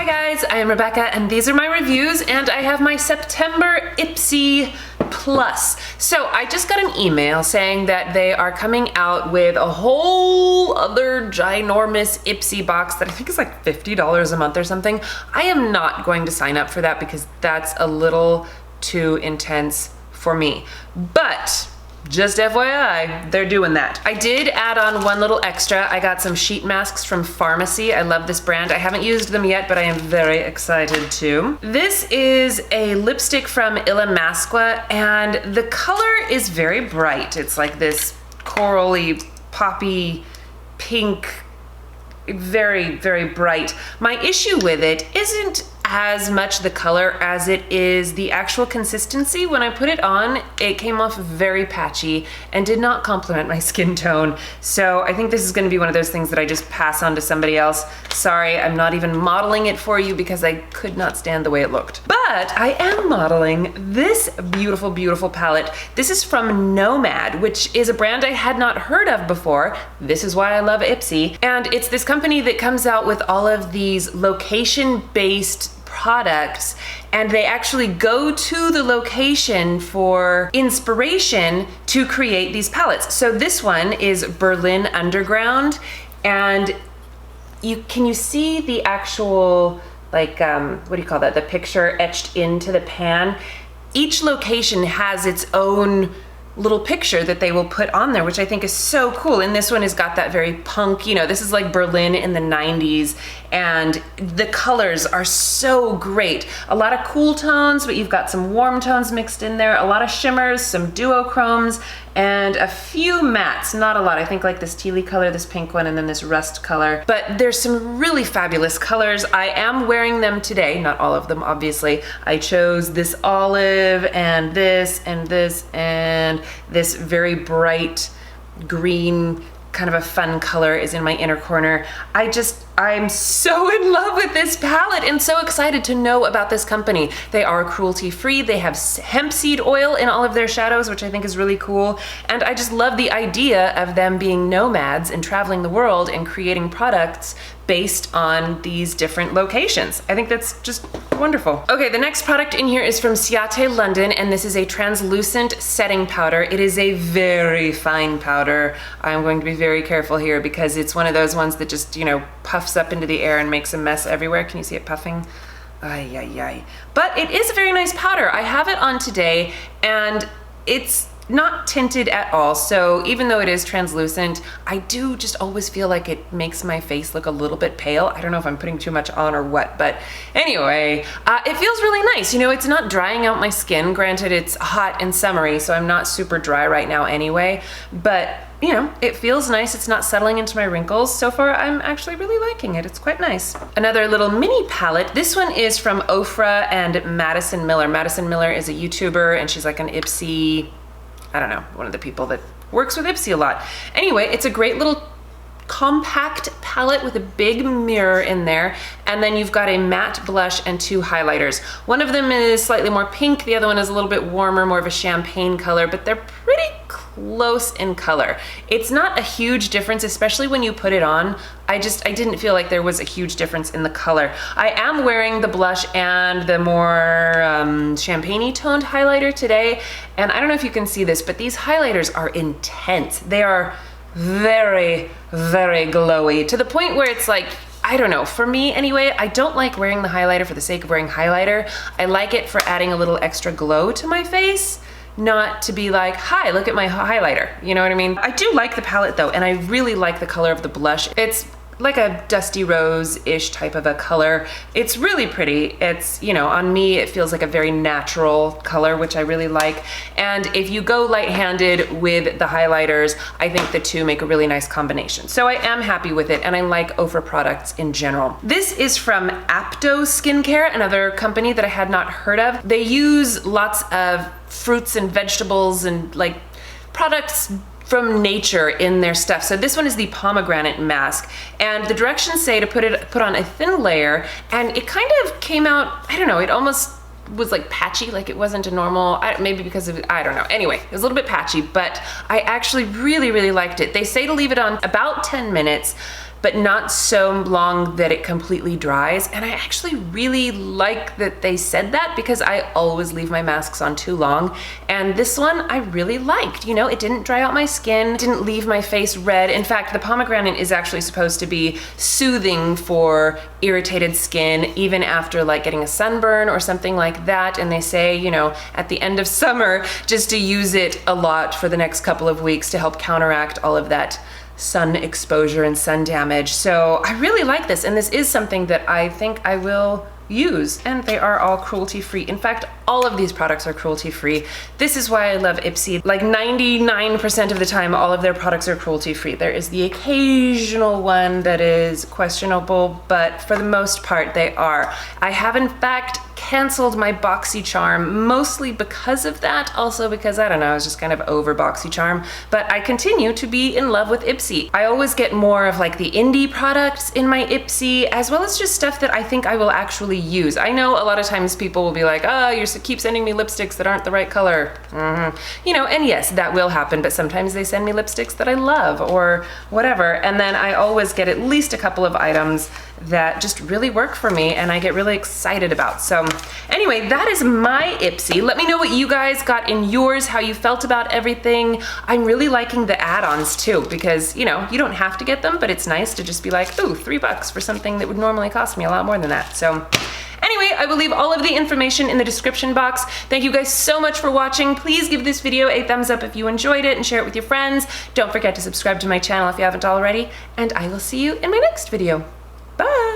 guys, I am Rebecca and these are my reviews, and I have my September IPSY Plus. So I just got an email saying that they are coming out with a whole other ginormous IPSY box that I think is like $50 a month or something. I am not going to sign up for that because that's a little too intense for me. But just FYI, they're doing that. I did add on one little extra. I got some sheet masks from FARMACY. I love this brand. I haven't used them yet, but I am very excited to. This is a lipstick from ILLAMASQUA, and the color is very bright. It's like this corally, poppy, pink, very, very bright. My issue with it isn't as much the color as it is the actual consistency. When I put it on, it came off very patchy and did not complement my skin tone. So I think this is gonna be one of those things that I just pass on to somebody else. Sorry, I'm not even modeling it for you because I could not stand the way it looked. But I am modeling this beautiful, beautiful palette. This is from NOMAD, which is a brand I had not heard of before. This is why I love IPSY. And it's this company that comes out with all of these location-based products, and they actually go to the location for inspiration to create these palettes. So this one is Berlin Underground, and can you see the actual, like, what do you call that? The picture etched into the pan? Each location has its own little picture that they will put on there, which I think is so cool. And this one has got that very punk, you know, this is like Berlin in the 90s, and the colors are so great. A lot of cool tones, but you've got some warm tones mixed in there, a lot of shimmers, some duochromes, and a few mattes, not a lot. I think like this tealy color, this pink one, and then this rust color. But there's some really fabulous colors. I am wearing them today, not all of them, obviously. I chose this olive and this and this and this very bright green, kind of a fun color is in my inner corner. I'm so in love with this palette and so excited to know about this company. They are cruelty-free. They have hemp seed oil in all of their shadows, which I think is really cool. And I just love the idea of them being nomads and traveling the world and creating products based on these different locations. I think that's just wonderful. Okay, the next product in here is from CIATÉ London, and this is a translucent setting powder. It is a very fine powder. I'm going to be very careful here because it's one of those ones that just, you know, puffs up into the air and makes a mess everywhere. Can you see it puffing? Ay, ay, ay. But it is a very nice powder. I have it on today, and it's not tinted at all, so even though it is translucent, I do just always feel like it makes my face look a little bit pale. I don't know if I'm putting too much on or what, but anyway, it feels really nice. You know, it's not drying out my skin. Granted, it's hot and summery, so I'm not super dry right now anyway, but you know, it feels nice. It's not settling into my wrinkles. So far, I'm actually really liking it. It's quite nice. Another little mini palette. This one is from OFRA and Madison Miller. Madison Miller is a YouTuber, and she's like an IPSY, I don't know, one of the people that works with IPSY a lot. Anyway, it's a great little compact palette with a big mirror in there, and then you've got a matte blush and two highlighters. One of them is slightly more pink, the other one is a little bit warmer, more of a champagne color, but they're pretty close in color. It's not a huge difference, especially when you put it on. I didn't feel like there was a huge difference in the color. I am wearing the blush and the more champagne-y toned highlighter today, and I don't know if you can see this, but these highlighters are intense. They are very, very glowy, to the point where it's like, I don't know, for me anyway, I don't like wearing the highlighter for the sake of wearing highlighter. I like it for adding a little extra glow to my face, not to be like, hi, look at my highlighter, you know what I mean? I do like the palette though, and I really like the color of the blush. It's like a dusty rose-ish type of a color. It's really pretty. It's, you know, on me, it feels like a very natural color, which I really like. And if you go light-handed with the highlighters, I think the two make a really nice combination. So I am happy with it, and I like OFRA products in general. This is from APTO Skincare, another company that I had not heard of. They use lots of fruits and vegetables and like products from nature in their stuff. So this one is the Pomegranate Mask, and the directions say to put on a thin layer, and it kind of came out, I don't know, it almost was like patchy, like it wasn't a normal, maybe because of, I don't know. Anyway, it was a little bit patchy, but I actually really, really liked it. They say to leave it on about 10 minutes. but not so long that it completely dries. And I actually really like that they said that, because I always leave my masks on too long. And this one I really liked. You know, it didn't dry out my skin, didn't leave my face red. In fact, the pomegranate is actually supposed to be soothing for irritated skin, even after like getting a sunburn or something like that. And they say, you know, at the end of summer, just to use it a lot for the next couple of weeks to help counteract all of that sun exposure and sun damage. So I really like this, and this is something that I think I will use, and they are all cruelty-free. In fact, all of these products are cruelty-free. This is why I love IPSY. Like 99% of the time, all of their products are cruelty-free. There is the occasional one that is questionable, but for the most part, they are. I have in fact canceled my BoxyCharm, mostly because of that, also because, I don't know, I was just kind of over BoxyCharm, but I continue to be in love with IPSY. I always get more of like the indie products in my IPSY, as well as just stuff that I think I will actually use. I know a lot of times people will be like, oh, you keep sending me lipsticks that aren't the right color. You know, and yes, that will happen, but sometimes they send me lipsticks that I love or whatever, and then I always get at least a couple of items that just really work for me and I get really excited about. So anyway, that is my IPSY. Let me know what you guys got in yours, how you felt about everything. I'm really liking the add-ons too, because, you know, you don't have to get them, but it's nice to just be like, ooh, $3 for something that would normally cost me a lot more than that. So anyway, I will leave all of the information in the description box. Thank you guys so much for watching. Please give this video a thumbs up if you enjoyed it and share it with your friends. Don't forget to subscribe to my channel if you haven't already, and I will see you in my next video. Bye!